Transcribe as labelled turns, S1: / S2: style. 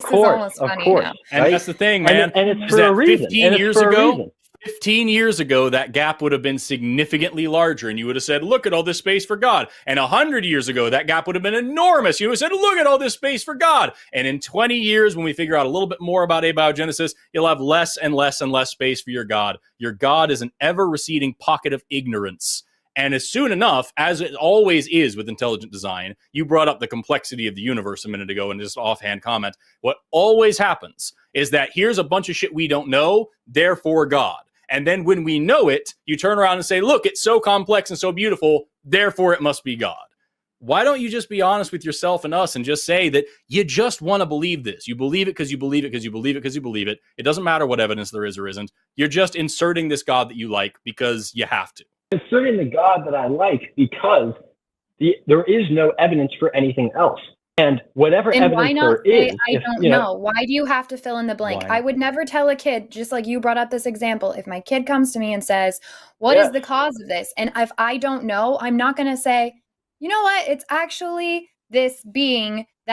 S1: is almost funny now.
S2: And
S3: right?
S2: that's the thing, man.
S3: And it's
S2: is
S3: for
S2: that
S3: a reason.
S2: 15 years ago, 15 years ago, that gap would have been significantly larger, and you would have said, look at all this space for God. And 100 years ago, that gap would have been enormous. You would have said, look at all this space for God. And in 20 years, when we figure out a little bit more about abiogenesis, you'll have less and less and less space for your God. Your God is an ever-receding pocket of ignorance. And as soon enough, as it always is with intelligent design, you brought up the complexity of the universe a minute ago in just offhand comment. What always happens is that here's a bunch of shit we don't know, therefore God. And then when we know it, you turn around and say, look, it's so complex and so beautiful, therefore it must be God. Why don't you just be honest with yourself and us and just say that you just want to believe this? You believe it because you believe it because you believe it because you believe it. It doesn't matter what evidence there is or isn't. You're just inserting this God that you like because you have to.
S3: Inserting the God that I like because there is no evidence for anything else. And whatever
S1: and
S3: evidence
S1: why not
S3: there
S1: say,
S3: is,
S1: I don't know. Why do you have to fill in the blank? I would never tell a kid, just like you brought up this example, if my kid comes to me and says, what is the cause of this? And if I don't know, I'm not going to say, you know what? It's actually this being